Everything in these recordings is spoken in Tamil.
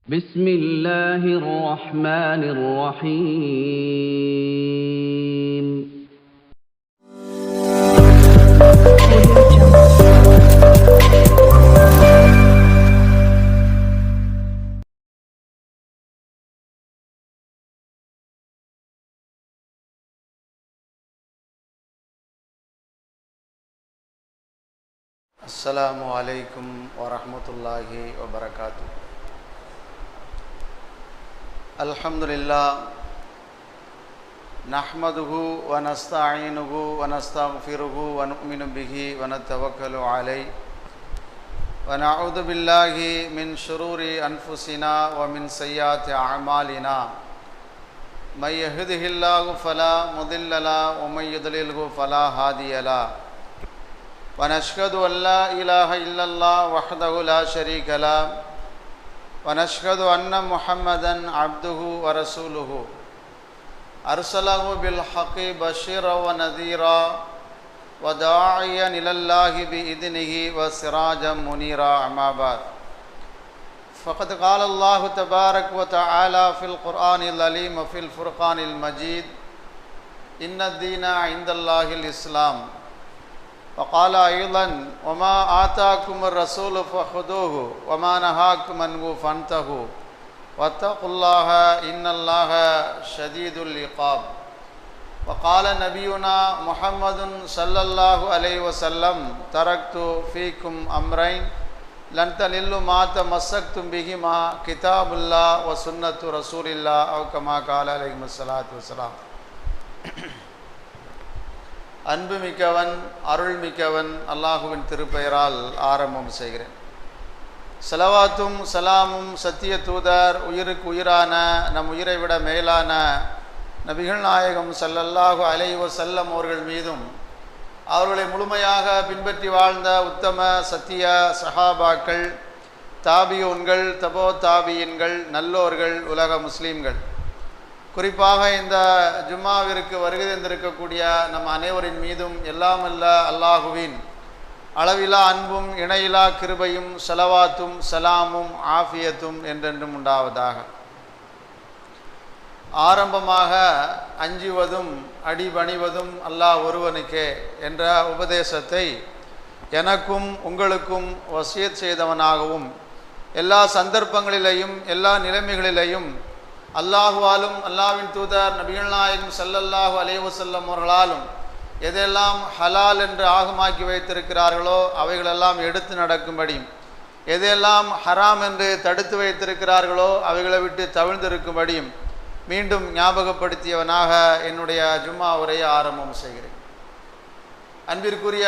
بسم الله الرحمن الرحيم السلام عليكم ورحمة الله وبركاته. الحمد لله نحمده ونستعينه ونستغفره ونؤمن به ونتوكل عليه ونعوذ بالله من شرور أنفسنا ومن سيئات أعمالنا من يهده الله فلا مضل له ومن يضلله فلا هادي له ونشهد أن لا إله إلا الله وحده لا شريك له ونشهد أن محمدا عبده ورسوله أرسله بالحق بشيرا ونذيرا وداعيا إلى الله بإذنه وسراجا منيرا. أما بعد فقد قال الله تبارك وتعالى في القرآن العظيم وفي الفرقان المجيد إن الدين عند الله الإسلام. وقال أيضا وما آتاكم الرسول فخذوه وما نهاكم عنه فانتهوا واتقوا الله إن الله شديد العقاب. وقال نبينا محمد صلى الله عليه وسلم تركت فيكم أمرين لن تضلوا ما تمسكتم بهما كتاب الله وسنة رسول الله أو كما قال عليه الصلاة والسلام. அன்புமிக்கவன் அருள்மிக்கவன் அல்லாஹுவின் திருப்பெயரால் ஆரம்பம் செய்கிறேன். ஸலவாத்தும் சலாமும் சத்திய தூதர் உயிருக்கு உயிரான நம் உயிரை விட மேலான நபிகள் நாயகம் ஸல்லல்லாஹு அலைஹி வஸல்லம் அவர்கள் மீதும் அவர்களை முழுமையாக பின்பற்றி வாழ்ந்த உத்தம சத்திய சஹாபாக்கள், தாபியூன்கள், தபோ தாபியின்கள், நல்லோர்கள், உலக முஸ்லீம்கள், குறிப்பாக இந்த ஜும்மாவிற்கு வருகை தந்திருக்கக்கூடிய நம் அனைவரின் மீதும் எல்லாமல்ல அல்லாஹுவின் அளவிலா அன்பும் இணையிலா கிருபையும் ஸலவாத்தும் சலாமும் ஆஃபியத்தும் என்றென்றும் உண்டாவதாக. ஆரம்பமாக அஞ்சுவதும் அடிபணிவதும் அல்லாஹ் ஒருவனுக்கே என்ற உபதேசத்தை எனக்கும் உங்களுக்கும் வசியத் செய்தவனாகவும் எல்லா சந்தர்ப்பங்களிலேயும் எல்லா நிலைமைகளிலேயும் அல்லாஹுவாலும் அல்லாஹ்வின் தூதர் நபிகள் நாயகம் ஸல்லல்லாஹு அலைஹி வஸல்லம் அவர்களாலும் எதெல்லாம் ஹலால் என்று ஆகமாக்கி வைத்திருக்கிறார்களோ அவைகளெல்லாம் எடுத்து நடக்கும்படியும், எதெல்லாம் ஹராம் என்று தடுத்து வைத்திருக்கிறார்களோ அவைகளை விட்டு தவிழ்ந்திருக்கும்படியும் மீண்டும் ஞாபகப்படுத்தியவனாக என்னுடைய ஜும்மா உரையை ஆரம்பம் செய்கிறேன். அன்பிற்குரிய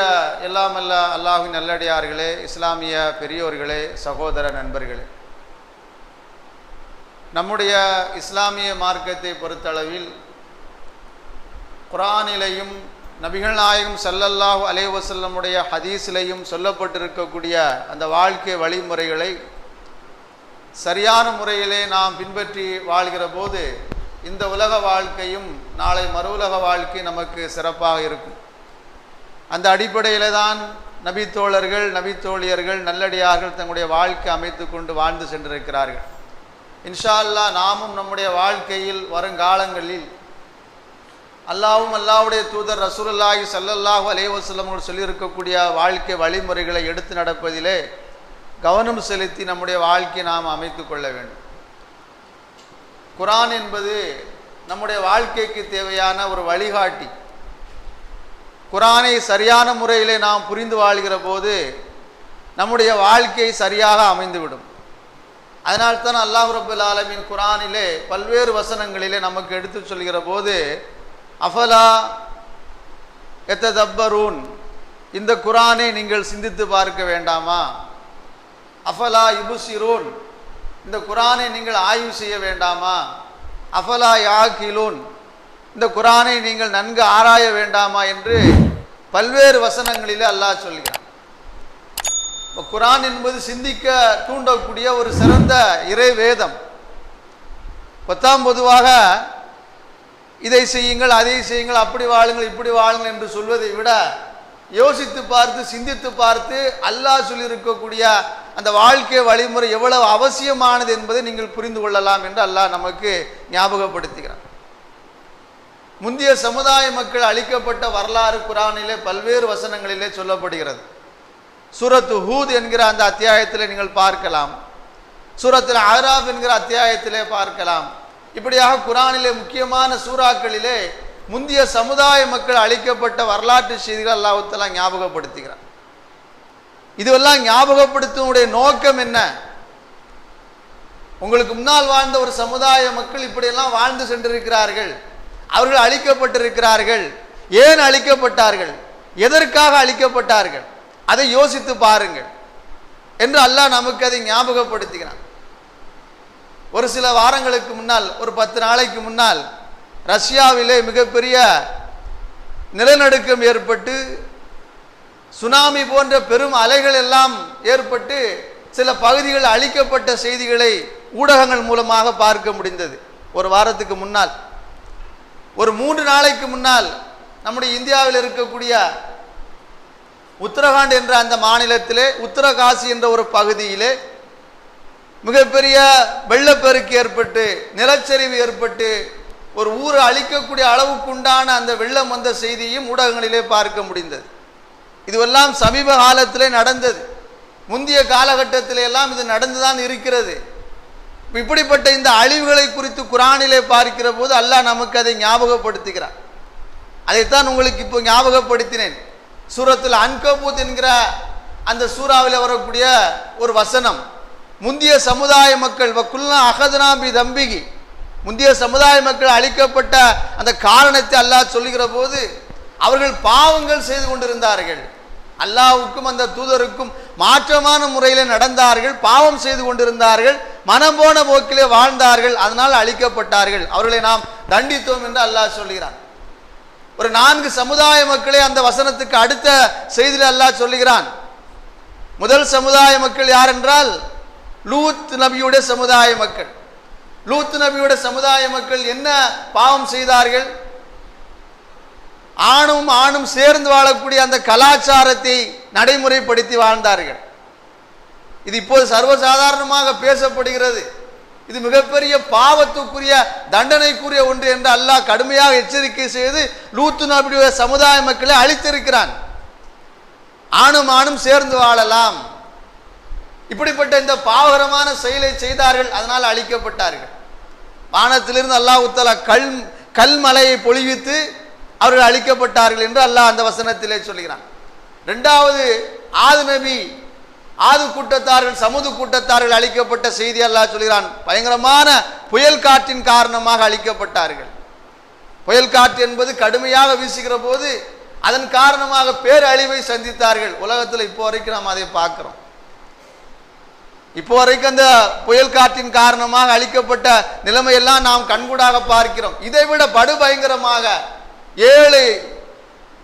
எல்லாமல்ல அல்லாஹ்வின் நல்லடியார்களே, இஸ்லாமிய பெரியோர்களே, சகோதர நண்பர்களே, நம்முடைய இஸ்லாமிய மார்க்கத்தை பொறுத்தளவில் குர்ஆனிலேயும் நபிகள் நாயகம் ஸல்லல்லாஹு அலைஹி வஸல்லமுடைய ஹதீஸிலேயும் சொல்லப்பட்டிருக்கக்கூடிய அந்த வாழ்க்கை வழிமுறைகளை சரியான முறையிலே நாம் பின்பற்றி வாழ்கிற போது இந்த உலக வாழ்க்கையும் நாளை மறு உலக வாழ்க்கை நமக்கு சிறப்பாக இருக்கும். அந்த அடிப்படையில் தான் நபித்தோழர்கள், நபித்தோழியர்கள், நல்லடியார்கள் தங்களுடைய வாழ்க்கை அமைத்து கொண்டு வாழ்ந்து சென்றிருக்கிறார்கள். இன்ஷா அல்லாஹ் நாமும் நம்முடைய வாழ்க்கையில் வருங்காலங்களில் அல்லாஹ்வும் அல்லாஹ்வுடைய தூதர் ரசூலுல்லாஹி ஸல்லல்லாஹு அலைஹி வஸல்லம் அவர்கள் சொல்லியிருக்கக்கூடிய வாழ்க்கை வழிமுறைகளை எடுத்து நடப்பதிலே கவனம் செலுத்தி நம்முடைய வாழ்க்கையை நாம் அமைத்து கொள்ள வேண்டும். குர்ஆன் என்பது நம்முடைய வாழ்க்கைக்கு தேவையான ஒரு வழிகாட்டி. குர்ஆனை சரியான முறையிலே நாம் புரிந்து வாழ்கிற போது நம்முடைய வாழ்க்கை சரியாக அமைந்துவிடும். அதனால்தான் அல்லாஹ் ரப்பல் ஆலமீன் குர்ஆனிலே பல்வேறு வசனங்களிலே நமக்கு எடுத்து சொல்கிற போது அஃபலா யததப்பரூன், இந்த குர்ஆனை நீங்கள் சிந்தித்து பார்க்க வேண்டாமா? அஃபலா யுப்சிரூன், இந்த குர்ஆனை நீங்கள் ஆய்வு செய்ய வேண்டாமா? அஃபலா யாகிலூன், இந்த குர்ஆனை நீங்கள் நன்கு ஆராய வேண்டாமா என்று பல்வேறு வசனங்களிலே அல்லாஹ் சொல்கிறான். குர்ஆன் என்பது சிந்திக்க தூண்டக்கூடிய ஒரு சிறந்த இறை வேதம். பொதுவாக இதை செய்யுங்கள், அதை செய்யுங்கள், அப்படி வாழுங்கள், இப்படி வாழுங்கள் என்று சொல்வதை விட யோசித்து பார்த்து சிந்தித்து பார்த்து அல்லாஹ் சொல்லியிருக்கக்கூடிய அந்த வாழ்க்கை வழிமுறை எவ்வளவு அவசியமானது என்பதை நீங்கள் புரிந்து கொள்ளலாம் என்று அல்லாஹ் நமக்கு ஞாபகப்படுத்துகிறார். முந்தைய சமுதாய மக்கள் அழிக்கப்பட்ட வரலாறு குர்ஆனிலே பல்வேறு வசனங்களிலே சொல்லப்படுகிறது. சூரத்து ஹூத் என்கிற அந்த அத்தியாயத்திலே நீங்கள் பார்க்கலாம், சூரத்துல் அராஃப் என்கிற அத்தியாயத்திலே பார்க்கலாம். இப்படியாக குர்ஆனிலே முக்கியமான சூறாக்களிலே முந்தைய சமுதாய மக்கள் அழிக்கப்பட்ட வரலாற்று செய்திகள் அல்லாஹ் தஆலா ஞாபகப்படுத்துகிறார். இதுவெல்லாம் ஞாபகப்படுத்துவதுடைய நோக்கம் என்ன? உங்களுக்கு முன்னால் வாழ்ந்த ஒரு சமுதாய மக்கள் இப்படியெல்லாம் வாழ்ந்து சென்றிருக்கிறார்கள், அவர்கள் அழிக்கப்பட்டிருக்கிறார்கள். ஏன் அழிக்கப்பட்டார்கள், எதற்காக அழிக்கப்பட்டார்கள், அதை யோசித்து பாருங்கள் என்று அல்லாஹ் நமக்கு அதை ஞாபகப்படுத்துகிறான். ஒரு சில வாரங்களுக்கு முன்னால், ஒரு 10 நாளைக்கு முன்னால் ரஷ்யாவிலே மிகப்பெரிய நிலநடுக்கம் ஏற்பட்டு சுனாமி போன்ற பெரும் அலைகள் எல்லாம் ஏற்பட்டு சில பகுதிகள் அழிக்கப்பட்ட செய்திகளை ஊடகங்கள் மூலமாக பார்க்க முடிந்தது. ஒரு வாரத்துக்கு முன்னால், ஒரு 3 நாளைக்கு முன்னால் நம்முடைய இந்தியாவில் இருக்கக்கூடிய உத்தரகாண்ட் என்ற அந்த மாநிலத்திலே உத்தரகாசி என்ற ஒரு பகுதியிலே மிகப்பெரிய வெள்ளப்பெருக்கு ஏற்பட்டு நிலச்சரிவு ஏற்பட்டு ஒரு ஊரை அழிக்கக்கூடிய அளவுக்கு உண்டான அந்த வெள்ளம் வந்த செய்தியும் ஊடகங்களிலே பார்க்க முடிந்தது. இதுவெல்லாம் சமீப காலத்திலே நடந்தது. முந்தைய காலகட்டத்திலே எல்லாம் இது நடந்துதான் இருக்கிறது. இப்படிப்பட்ட இந்த அழிவுகளை குறித்து குர்ஆனிலே பார்க்கிற போது அல்லாஹ் நமக்கு அதை ஞாபகப்படுத்துகிறார். அதைத்தான் உங்களுக்கு இப்போ ஞாபகப்படுத்தினேன். சூரத்துல் அன்கபூத் என்கிற அந்த சூறாவில் வரக்கூடிய ஒரு வசனம், முந்தைய சமுதாய மக்கள் வக்குல்லா அகதுனா பி தம்பிகி, முந்தைய சமுதாய மக்கள் அழிக்கப்பட்ட அந்த காரணத்தை அல்லாஹ் சொல்லுகிற போது அவர்கள் பாவங்கள் செய்து கொண்டிருந்தார்கள், அல்லாஹ்வுக்கும் அந்த தூதருக்கும் மாற்றமான முறையில் நடந்தார்கள், பாவம் செய்து கொண்டிருந்தார்கள், மனம் போன போக்கிலே வாழ்ந்தார்கள், அதனால் அழிக்கப்பட்டார்கள், அவர்களை நாம் தண்டித்தோம் என்று அல்லாஹ் சொல்கிறான். ஒரு 4 சமுதாய மக்களை அந்த வசனத்துக்கு அடுத்த செய்தியில் அல்லாஹ் சொல்லுகிறான். முதல் சமுதாய மக்கள் யார் என்றால் லூத் நபியுடைய சமுதாய மக்கள். லூத் நபியுடைய சமுதாய மக்கள் என்ன பாவம் செய்தார்கள்? ஆணும் ஆணும் சேர்ந்து வாழக்கூடிய அந்த கலாச்சாரத்தை நடைமுறைப்படுத்தி வாழ்ந்தார்கள். இது இப்போது சர்வசாதாரணமாக பேசப்படுகிறது. இது மிகப்பெரிய பாவத்துக்குரிய தண்டனைக்குரிய ஒன்று என்று அல்லாஹ் கடுமையாக எச்சரிக்கை செய்து லூத் நபியுடைய சமுதாய மக்களை அழித்திருக்கிறான். ஆணும் ஆணும் சேர்ந்து வாழலாம், இப்படிப்பட்ட இந்த பாவகரமான செயலை செய்தார்கள், அதனால் அழிக்கப்பட்டார்கள். வானத்திலிருந்து அல்லாஹ் தஆலா கல்மலையை பொழிவித்து அவர்கள் அழிக்கப்பட்டார்கள் என்று அல்லாஹ் அந்த வசனத்திலே சொல்கிறான். இரண்டாவது ஆது நபி, ஆது கூட்டத்தார்கள், சமுது கூட்டத்தார்கள் அழிக்கப்பட்ட செய்தி அல்லாஹ் சொல்கிறான். பயங்கரமான புயல் காற்றின் காரணமாக அழிக்கப்பட்டார்கள். புயல் காற்று என்பது கடுமையாக வீசுகிற போது அதன் காரணமாக பேரழிவை சந்தித்தார்கள். உலகத்தில் இப்போ வரைக்கும் நாம் அதை பார்க்கிறோம். இப்போ வரைக்கும் அந்த புயல் காற்றின் காரணமாக அழிக்கப்பட்ட நிலைமையெல்லாம் நாம் கண்கூடாக பார்க்கிறோம். இதைவிட படுபயங்கரமாக 7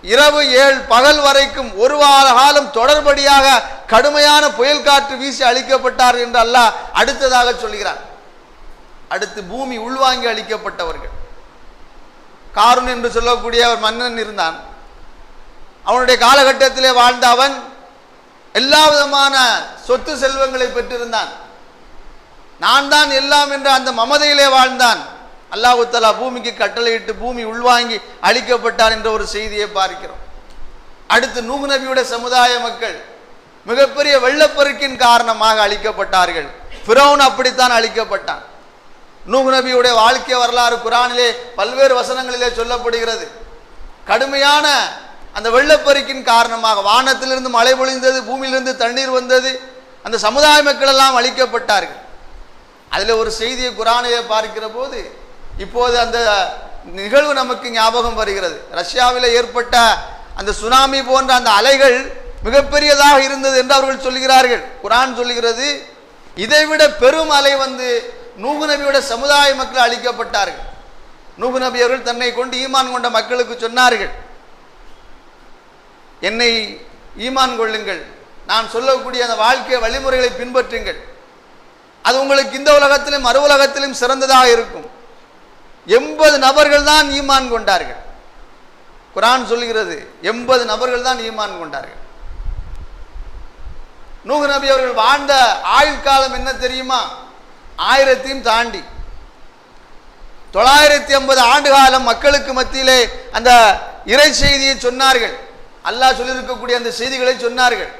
இரவு 7 பகல் வரைக்கும் ஒரு வார காலம் தொடர்படியாக கடுமையான புயல் காற்று வீசி அழிக்கப்பட்டார்கள் என்று அல்லாஹ் அடுத்ததாக சொல்கிறார். அடுத்து பூமி உள்வாங்கி அழிக்கப்பட்டவர்கள். காரூன் என்று சொல்லக்கூடிய ஒரு மன்னன் இருந்தான். அவனுடைய காலகட்டத்திலே வாழ்ந்த அவன் எல்லா விதமான சொத்து செல்வங்களை பெற்றிருந்தான். நான் தான் எல்லாம் என்ற அந்த மமதையிலே வாழ்ந்தான். அல்லாஹ் தஆலா பூமிக்கு கட்டளையிட்டு பூமி உள்வாங்கி அழிக்கப்பட்டார் என்ற ஒரு செய்தியை பார்க்கிறோம். அடுத்து நூஹ் நபியுடைய சமுதாய மக்கள் மிகப்பெரிய வெள்ளப்பெருக்கின் காரணமாக அழிக்கப்பட்டார்கள். ஃபிரௌன் அப்படித்தான் அழிக்கப்பட்டான். நூஹ் நபியுடைய வாழ்க்கை வரலாறு குர்ஆனிலே பல்வேறு வசனங்களிலே சொல்லப்படுகிறது. கடுமையான அந்த வெள்ளப்பெருக்கின் காரணமாக வானத்திலிருந்து மழை பொழிந்தது, பூமியிலிருந்து தண்ணீர் வந்தது, அந்த சமுதாய மக்கள் எல்லாம் அழிக்கப்பட்டார்கள். அதில் ஒரு செய்தியை குர்ஆனிலே பார்க்கிற போது இப்போது அந்த நிகழ்வு நமக்கு ஞாபகம் வருகிறது. ரஷ்யாவில் ஏற்பட்ட அந்த சுனாமி போன்ற அந்த அலைகள் மிகப்பெரியதாக இருந்தது என்று அவர்கள் சொல்கிறார்கள். குர்ஆன் சொல்லுகிறது, இதைவிட பெரும் அலை வந்து நூஹ் நபியோட சமுதாய மக்கள் அழிக்கப்பட்டார்கள். நூஹ் நபி அவர்கள் தன்னை கொண்டு ஈமான் கொண்ட மக்களுக்கு சொன்னார்கள், என்னை ஈமான் கொள்ளுங்கள், நான் சொல்லக்கூடிய அந்த வாழ்க்கை வழிமுறைகளை பின்பற்றுங்கள், அது உங்களுக்கு இந்த உலகத்திலும் மறு உலகத்திலும் சிறந்ததாக இருக்கும். 80 நபர்கள் தான் ஈமான் கொண்டார்கள். குர்ஆன் சொல்கிறது 80 நபர்கள் தான் ஈமான் கொண்டார்கள். நூஹ் நபி அவர்கள் வாழ்ந்த ஆயுள் காலம் என்ன தெரியுமா? 1000 தாண்டி 950 ஆண்டு காலம் மக்களுக்கு மத்தியிலே அந்த இறை செய்தியை சொன்னார்கள். அல்லாஹ் சொல்லியிருக்கக்கூடிய அந்த செய்திகளை சொன்னார்கள்.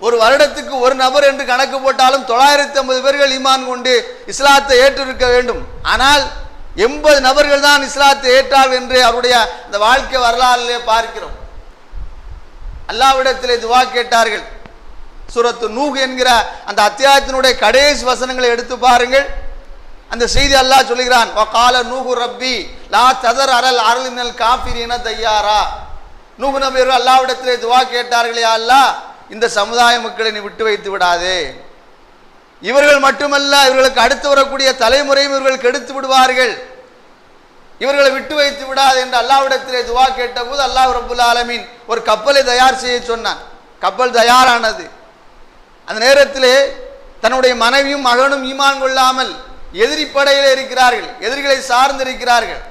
ஒரு வருடத்துக்கு ஒரு நபர் என்று கணக்கு போட்டாலும் 950 பேர்கள் ஈமான் கொண்டு இஸ்லாத்தை ஏற்றிருக்க வேண்டும். ஆனால் 80 நபர்கள் தான் இஸ்லாத்தை ஏற்றார்கள் என்று அவருடைய அந்த வாழ்க்கை வரலாறிலே பார்க்கிறோம். அல்லாஹ்விடத்திலே துஆ கேட்டார்கள். சூரத்து நூஹ் என்கிற அந்த அத்தியாயத்தினுடைய கடைசி வசனங்களை எடுத்து பாருங்கள். அந்த செய்தி அல்லாஹ் சொல்கிறான், வகால நூஹு ரப்பி லா ததர் அரல் அருள் மினல் காஃபிரீன தய்யாரா. நூஹ் நபி அவர்கள் அல்லாஹ்விடத்திலே துஆ கேட்டார்கள், யா அல்லாஹ், இந்த சமுதாய மக்களை நீ விட்டு வைத்து விடாதே. இவர்கள் மட்டுமல்ல, இவர்களுக்கு அடுத்து வரக்கூடிய தலைமுறையும் இவர்கள் கெடுத்து விடுவார்கள். இவர்களை விட்டு வைத்து விடாது என்று அல்லாஹ்விடத்திலே துஆ கேட்டபோது அல்லாஹ் ரப்புல் ஆலமீன் ஒரு கப்பலை தயார் செய்ய சொன்னான். கப்பல் தயாரானது. அந்த நேரத்திலே தன்னுடைய மனைவியும் மகனும் ஈமான் கொள்ளாமல் எதிரி படையிலே இருக்கிறார்கள், எதிரிகளை சார்ந்து இருக்கிறார்கள்.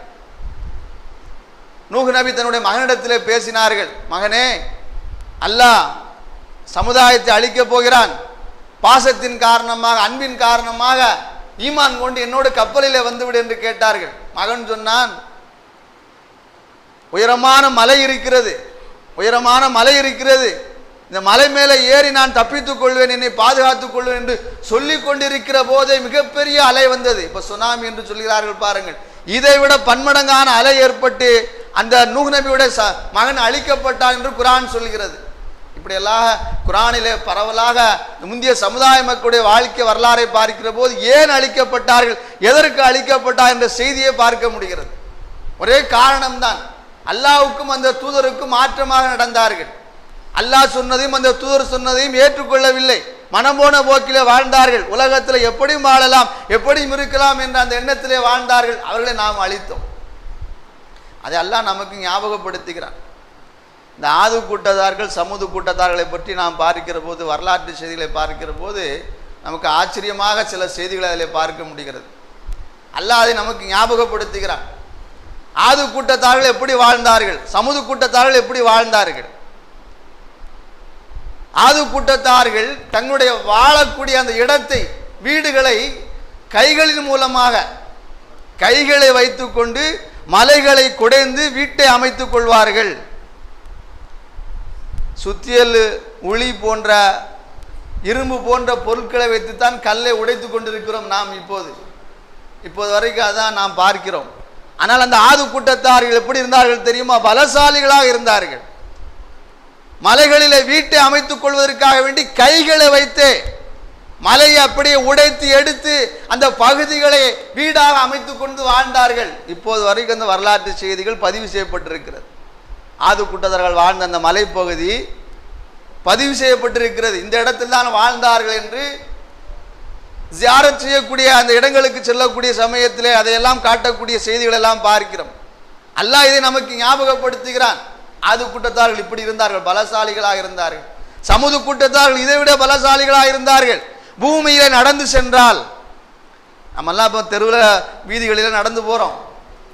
நூஹ் நபி தன்னுடைய மகனிடத்திலே பேசினார்கள், மகனே, அல்லாஹ் சமுதாயத்தை அழிக்கப் போகிறான். பாசத்தின் காரணமாக, அன்பின் காரணமாக ஈமான் கொண்டு என்னோடு கப்பலிலே வந்துவிடு என்று கேட்டார்கள். மகன் சொன்னான், உயரமான மலை இருக்கிறது, உயரமான மலை இருக்கிறது, இந்த மலை மேலே ஏறி நான் தப்பித்துக் கொள்வேன், என்னை பாதுகாத்துக் கொள்வேன் என்று சொல்லிக் கொண்டிருக்கிற போதே மிகப்பெரிய அலை வந்தது. இப்ப சுனாமி என்று சொல்கிறார்கள் பாருங்கள். இதை விட பன்மடங்கான அலை ஏற்பட்டு அந்த நூஹ் நபியுடைய மகன் அழிக்கப்பட்டான் என்று குர்ஆன் சொல்கிறது. இப்படியெல்லாம் குர்ஆனிலே பரவலாக முந்தைய சமுதாய மக்களுடைய வாழ்க்கை வரலாறை பார்க்கிற போது ஏன் அழிக்கப்பட்டார்கள், எதற்கு அழிக்கப்பட்டார் என்ற செய்தியை பார்க்க முடிகிறது. ஒரே காரணம்தான், அல்லாஹ்வுக்கும் அந்த தூதருக்கும் மாற்றமாக நடந்தார்கள். அல்லாஹ் சொன்னதையும் அந்த தூதர் சொன்னதையும் ஏற்றுக்கொள்ளவில்லை. மனம் போன போக்கிலே வாழ்ந்தார்கள். உலகத்தில் எப்படியும் வாழலாம், எப்படியும் இருக்கலாம் என்ற அந்த எண்ணத்திலே வாழ்ந்தார்கள். அவர்களை நாம் அழித்தோம். அதை அல்லாஹ் நமக்கு ஞாபகப்படுத்துகிறான். இந்த ஆது கூட்டத்தார்கள், சமூது கூட்டத்தார்களை பற்றி நாம் பார்க்கிற போது, வரலாற்று செய்திகளை பார்க்கிற போது நமக்கு ஆச்சரியமாக சில செய்திகளை அதில் பார்க்க முடிகிறது. அல்லாஹ் அதை நமக்கு ஞாபகப்படுத்துகிறான். ஆது கூட்டத்தார்கள் எப்படி வாழ்ந்தார்கள், சமூது கூட்டத்தார்கள் எப்படி வாழ்ந்தார்கள். ஆது கூட்டத்தார்கள் தங்களுடைய வாழக்கூடிய அந்த இடத்தை, வீடுகளை கைகளின் மூலமாக, கைகளை வைத்துக்கொண்டு மலைகளை குடைந்து வீட்டை அமைத்துக் கொள்வார்கள். சுத்தியல், உளி போன்ற, இரும்பு போன்ற பொருட்களை வைத்துத்தான் கல்லை உடைத்து கொண்டிருக்கிறோம் நாம் இப்போது வரைக்கும் அதான் நாம் பார்க்கிறோம். ஆனால் அந்த ஆது கூட்டத்தார்கள் எப்படி இருந்தார்கள் தெரியுமா? பலசாலிகளாக இருந்தார்கள். மலைகளிலே வீட்டை அமைத்துக் கொள்வதற்காக வேண்டி கைகளை வைத்து மலையை அப்படியே உடைத்து எடுத்து அந்த பகுதிகளை வீடாக அமைத்துக் கொண்டு வாழ்ந்தார்கள். இப்போது வரைக்கும் அந்த வரலாற்று செய்திகள் பதிவு செய்யப்பட்டிருக்கிறது. ஆது கூட்டத்தார்கள் வாழ்ந்த அந்த மலைப்பகுதி பதிவு செய்யப்பட்டிருக்கிறது. இந்த இடத்தில் தான் வாழ்ந்தார்கள் என்று ஜியாரத் செய்யக்கூடிய, அந்த இடங்களுக்கு செல்லக்கூடிய சமயத்திலே அதையெல்லாம் காட்டக்கூடிய செய்திகள் எல்லாம் பார்க்கிறோம். அல்லாஹ் இதை நமக்கு ஞாபகப்படுத்துகிறான். ஆது கூட்டத்தார்கள் இப்படி இருந்தார்கள், பலசாலிகளாக இருந்தார்கள். சமூது கூட்டத்தார்கள் இதை விட பலசாலிகளாக இருந்தார்கள். பூமியிலே நடந்து சென்றால், நம்மெல்லாம் இப்போ தெருவில் வீதிகளில் நடந்து போகிறோம்,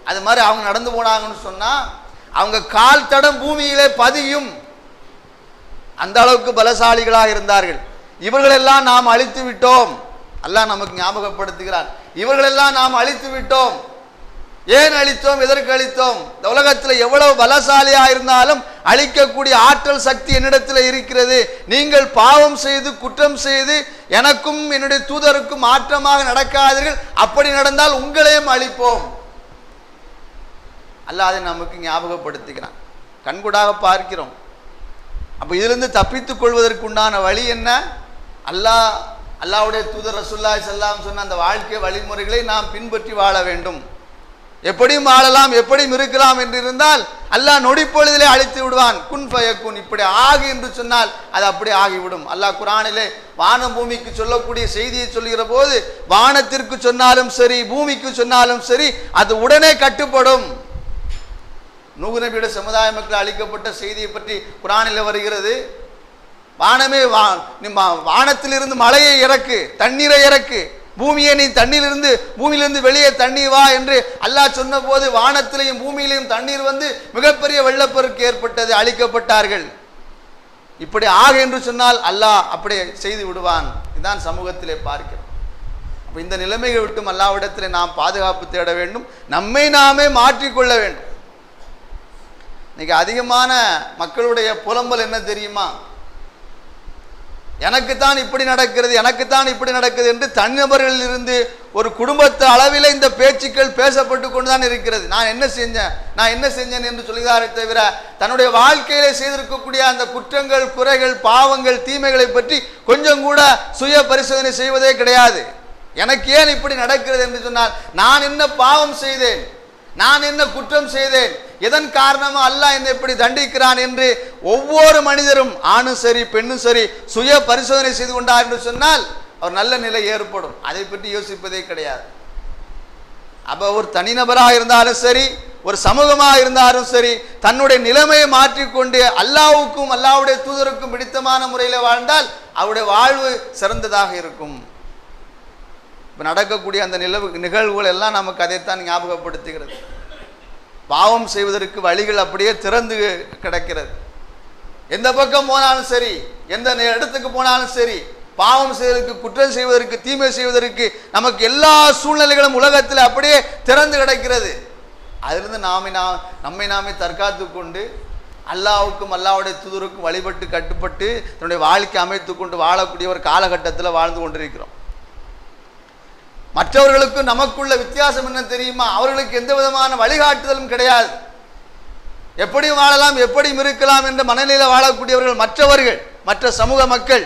அது மாதிரி அவங்க நடந்து போனாங்கன்னு சொன்னால் அவங்க கால் தடம் பூமியிலே பதியும். அந்த அளவுக்கு பலசாலிகளாக இருந்தார்கள். இவர்களெல்லாம் நாம் அழித்து விட்டோம். அல்லாஹ் நமக்கு ஞாபகப்படுத்துகிறான், இவர்களெல்லாம் நாம் அழித்து விட்டோம். ஏன் அழித்தோம், எதற்கு அழித்தோம்? இந்த உலகத்தில் எவ்வளவு பலசாலியாக இருந்தாலும் அழிக்கக்கூடிய ஆற்றல் சக்தி என்னிடத்தில் இருக்கிறது. நீங்கள் பாவம் செய்து, குற்றம் செய்து எனக்கும் என்னுடைய தூதருக்கும் மாற்றமாக நடக்காதீர்கள், அப்படி நடந்தால் உங்களையும் அழிப்போம். அல்லாஹ் அதை நமக்கு ஞாபகப்படுத்துகிறான். கண்கூடாக பார்க்கிறோம். அப்போ இதிலிருந்து தப்பித்துக் கொள்வதற்குண்டான வழி என்ன? அல்லாஹ்வுடைய தூதர் ரசூலுல்லாஹி ஸல்லல்லாஹு அலைஹி வஸல்லம் சொன்ன அந்த வாழ்க்கை வழிமுறைகளை நாம் பின்பற்றி வாழ வேண்டும். எப்படியும் வாழலாம், எப்படியும் இருக்கலாம் என்று இருந்தால் அல்லாஹ் நொடிப்பொழுதிலே அழித்து விடுவான். குன் ஃபயக்குன், இப்படி ஆகு என்று சொன்னால் அது அப்படி ஆகிவிடும். அல்லாஹ் குர்ஆனிலே வானம் பூமிக்கு சொல்லக்கூடிய செய்தியை சொல்கிற போது, வானத்திற்கு சொன்னாலும் சரி, பூமிக்கு சொன்னாலும் சரி, அது உடனே கட்டுப்படும். நூஹ் நபியுடைய சமுதாய மக்கள் அழிக்கப்பட்ட செய்தியை பற்றி குர்ஆனில் வருகிறது. வானமே வானத்திலிருந்து மழையை இறக்கு, தண்ணீரை இறக்கு, பூமியை நீ பூமியிலிருந்து வெளியே தண்ணீர் வா என்று அல்லாஹ் சொன்ன போது வானத்திலையும் பூமியிலையும் தண்ணீர் வந்து மிகப்பெரிய வெள்ளப்பெருக்கு ஏற்பட்டது, அழிக்கப்பட்டார்கள். இப்படி ஆக என்று சொன்னால் அல்லாஹ் அப்படி செய்து விடுவான். இதுதான் சமூகத்திலே பார்க்கிறோம். அப்ப இந்த நிலைமைகளை விட்டும் அல்லாஹ்விடத்திலே நாம் பாதுகாப்பு தேட வேண்டும், நம்மை நாமே மாற்றிக்கொள்ள வேண்டும். இன்னைக்கு அதிகமான மக்களுடைய புலம்பல் என்ன தெரியுமா? எனக்குத்தான் இப்படி நடக்கிறது, எனக்குத்தான் இப்படி நடக்குது என்று தனிநபர்களில் இருந்து ஒரு குடும்பத்து அளவில் இந்த பேச்சுக்கள் பேசப்பட்டு கொண்டுதான் இருக்கிறது. நான் என்ன செஞ்சேன் என்று சொல்கிறாரே தவிர தன்னுடைய வாழ்க்கையிலே செய்திருக்கக்கூடிய அந்த குற்றங்கள், குறைகள், பாவங்கள், தீமைகளை பற்றி கொஞ்சம் கூட சுய பரிசோதனை செய்வதே கிடையாது. எனக்கு ஏன் இப்படி நடக்கிறது என்று சொன்னால், நான் என்ன பாவம் செய்தேன், நான் என்ன குற்றம் செய்தேன், எதன் காரணமா அல்லாஹ் என்னை இப்படி தண்டிக்கிறான் என்று ஒவ்வொரு மனிதரும், ஆணும் சரி பெண்ணும் சரி, சுய பரிசோதனை செய்து கொண்டார் என்று சொன்னால் அவர் நல்ல நிலை ஏற்படும். அதை பற்றி யோசிப்பதே கிடையாது. அப்ப ஒரு தனிநபராக இருந்தாலும் சரி, ஒரு சமூகமாக இருந்தாலும் சரி, தன்னுடைய நிலைமையை மாற்றிக்கொண்டு அல்லாஹ்வுக்கும் அல்லாஹ்வுடைய தூதருக்கும் பிடித்தமான முறையில் வாழ்ந்தால் அவருடைய வாழ்வு சிறந்ததாக இருக்கும். இப்போ நடக்கக்கூடிய அந்த நிகழ்வுகள் எல்லாம் நமக்கு அதைத்தான் ஞாபகப்படுத்துகிறது. பாவம் செய்வதற்கு வழிகள் அப்படியே திறந்து கிடக்கிறது. எந்த பக்கம் போனாலும் சரி, எந்த இடத்துக்கு போனாலும் சரி, பாவம் செய்வதற்கு, குற்றம் செய்வதற்கு, தீமை செய்வதற்கு நமக்கு எல்லா சூழ்நிலைகளும் உலகத்தில் அப்படியே திறந்து கிடக்கிறது. அதிலிருந்து நம்மை நாமே தற்காத்து கொண்டு அல்லாஹ்வுக்கும் அல்லாஹ்வுடைய தூதருக்கும் வழிபட்டு கட்டுப்பட்டு தன்னுடைய வாழ்க்கை அமைத்து கொண்டு வாழக்கூடிய ஒரு காலகட்டத்தில் வாழ்ந்து கொண்டிருக்கிறோம். மற்றவர்களுக்கு நமக்குள்ள வித்தியாசம் என்ன தெரியுமா? அவர்களுக்கு எந்த விதமான வழிகாட்டுதலும் கிடையாது. எப்படி வாழலாம், எப்படி இருக்கலாம் என்ற மனநிலையில் வாழக்கூடியவர்கள் மற்றவர்கள், மற்ற சமூக மக்கள்.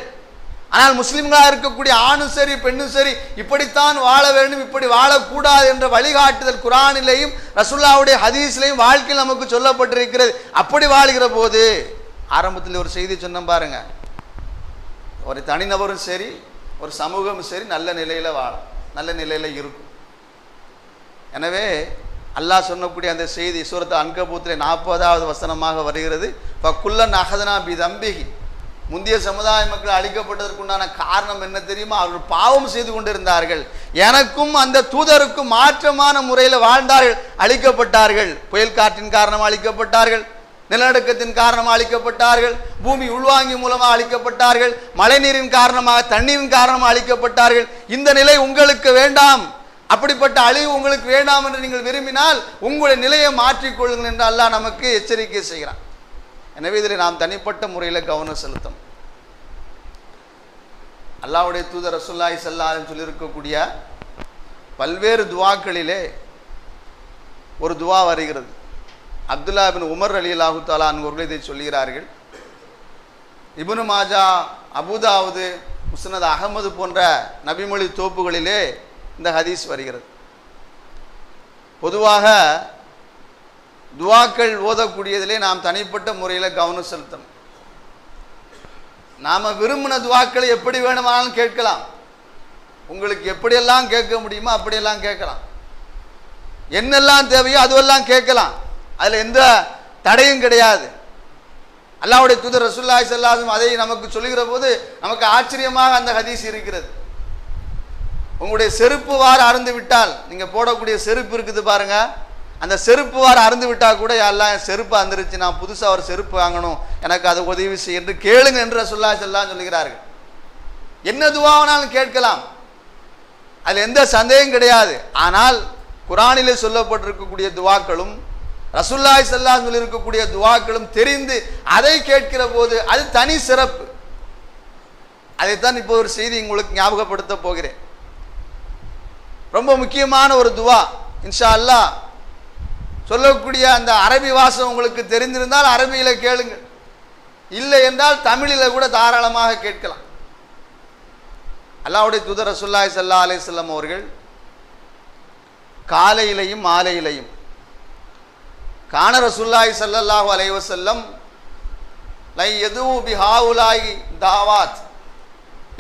ஆனால் முஸ்லிம்களாக இருக்கக்கூடிய ஆணும் சரி பெண்ணும் சரி இப்படித்தான் வாழ வேண்டும், இப்படி வாழக்கூடாது என்ற வழிகாட்டுதல் குர்ஆனிலேயும் ரசூலுல்லாஹ்வுடைய ஹதீஸிலேயும் வாழ்க்கையில் நமக்கு சொல்லப்பட்டிருக்கிறது. அப்படி வாழ்கிற போது ஆரம்பத்தில் ஒரு செய்தி சொன்னோம் பாருங்க, ஒரு தனிநபரும் சரி ஒரு சமூகமும் சரி நல்ல நிலையில் வாழும், நல்ல நிலையில் இருக்கும். எனவே அல்லாஹ் சொன்னக்கூடிய அந்த செய்தி சூரத்து அன்கபூத்திலே 40வது வசனமாக வருகிறது. ஃபக்குல்லன் அஹதனா பிதம்பிஹி, முந்தைய சமுதாய மக்கள் அழிக்கப்பட்டதற்குண்டான காரணம் என்ன தெரியுமா? அவர்கள் பாவம் செய்து கொண்டிருந்தார்கள், எனக்கும் அந்த தூதருக்கும் மாற்றமான முறையில் வாழ்ந்தார்கள், அழிக்கப்பட்டார்கள். புயல் காற்றின் காரணமாக அழிக்கப்பட்டார்கள், நிலநடுக்கத்தின் காரணமாக அழிக்கப்பட்டார்கள், பூமி உள்வாங்கி மூலமாக அழிக்கப்பட்டார்கள், மழை நீரின் காரணமாக, தண்ணீரின் காரணமாக அழிக்கப்பட்டார்கள். இந்த நிலை உங்களுக்கு வேண்டாம், அப்படிப்பட்ட அழிவு உங்களுக்கு வேண்டாம் என்று நீங்கள் விரும்பினால் உங்களுடைய நிலையை மாற்றிக்கொள்ளுங்கள் என்று அல்லாஹ் நமக்கு எச்சரிக்கை செய்கிறான். எனவே இதில் நாம் தனிப்பட்ட முறையில் கவனம் செலுத்தணும். அல்லாஹ்வுடைய தூதர் ரசூலுல்லாஹி ஸல்லல்லாஹு அலைஹி வஸல்லம் சொல்லியிருக்கக்கூடிய பல்வேறு துவாக்களிலே ஒரு துவா வருகிறது. அப்துல்லா பின் உமர் ரலியல்லாஹு தஆலா அவர்கள் இதை சொல்கிறார்கள். இப்னு மாஜா, அபூதாவுது, முஸ்னத் அஹமது போன்ற நபிமொழி தோப்புகளிலே இந்த ஹதீஸ் வருகிறது. பொதுவாக துவாக்கள் ஓதக்கூடியதிலே நாம் தனிப்பட்ட முறையில் கவனம் செலுத்தணும். நாம் விரும்பின துவாக்களை எப்படி வேணுமானாலும் கேட்கலாம். உங்களுக்கு எப்படியெல்லாம் கேட்க முடியுமோ அப்படியெல்லாம் கேட்கலாம். என்னெல்லாம் தேவையோ அதுவெல்லாம் கேட்கலாம். அதில் எந்த தடையும் கிடையாது. அல்லாஹ்வுடைய தூதர் ரசூலுல்லாஹி ஸல்லல்லாஹு அலைஹி வஸல்லம் அதை நமக்கு சொல்லுகிற போது நமக்கு ஆச்சரியமாக அந்த ஹதீஸ் இருக்கிறது. உங்களுடைய செருப்பு வார அருந்து விட்டால், நீங்கள் போடக்கூடிய செருப்பு இருக்குது பாருங்க, அந்த செருப்பு வார அருந்து விட்டால் கூட எல்லாம் என் செருப்பு அந்துருச்சு, நான் புதுசாக ஒரு செருப்பு வாங்கணும், எனக்கு அதை உதவி செய்ய என்று கேளுங்க என்று ரசூலுல்லாஹி ஸல்லல்லாஹு அலைஹி வஸல்லம் சொல்லுகிறார்கள். என்ன துவாவனாலும் கேட்கலாம், அதில் எந்த சந்தேகம் கிடையாது. ஆனால் குர்ஆனிலே சொல்லப்பட்டிருக்கக்கூடிய துவாக்களும் ரசூலுல்லாஹி ஸல்லல்லாஹு அலைஹி வஸல்லம் இருக்கக்கூடிய துவாக்களும் தெரிந்து அதை கேட்கிற போது அது தனி சிறப்பு. அதைத்தான் இப்போ ஒரு செய்தி உங்களுக்கு ஞாபகப்படுத்த போகிறேன். ரொம்ப முக்கியமான ஒரு துவா. இன்ஷா அல்லாஹ் சொல்லக்கூடிய அந்த அரபி வாசம் உங்களுக்கு தெரிந்திருந்தால் அரபியில கேளுங்கள், இல்லை என்றால் தமிழில் கூட தாராளமாக கேட்கலாம். அல்லாஹ்வுடைய தூதர் ரசூலுல்லாஹி ஸல்லல்லாஹு அலைஹி வஸல்லம் அவர்கள் காலையிலையும் மாலையிலையும் கான ரசூலுல்லாஹி ஸல்லல்லாஹு அலைஹி வஸல்லம் லை யது பிஹாவுலாஹி தாவாத்,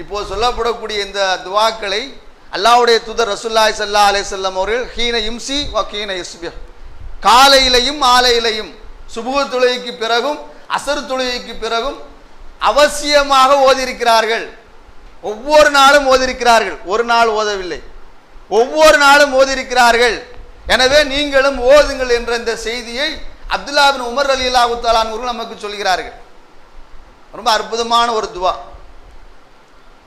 இப்போ சொல்லப்படக்கூடிய இந்த துவாக்களை அல்லாஹ்வுடைய தூதர் ரசூலுல்லாஹி ஸல்லல்லாஹு அலைஹி வஸல்லம் அவர்கள் ஹீன யும்சி வ ஹீன யுஸ்பிஹ், காலையிலையும் மாலையிலையும், சுபுஹ் தொழுகைக்கு பிறகும் அசர் தொழுகைக்கு பிறகும் அவசியமாக ஓதியிருக்கிறார்கள். ஒவ்வொரு நாளும் ஓதிருக்கிறார்கள், ஒரு நாள் ஓதவில்லை, ஒவ்வொரு நாளும் ஓதிருக்கிறார்கள். எனவே நீங்களும் ஓதுங்கள் என்ற இந்த செய்தியை அப்துல்லா பின் உமர் ரலியல்லாஹு தஆலா அவர்கள் நமக்கு சொல்கிறார்கள். ரொம்ப அற்புதமான ஒரு துவா.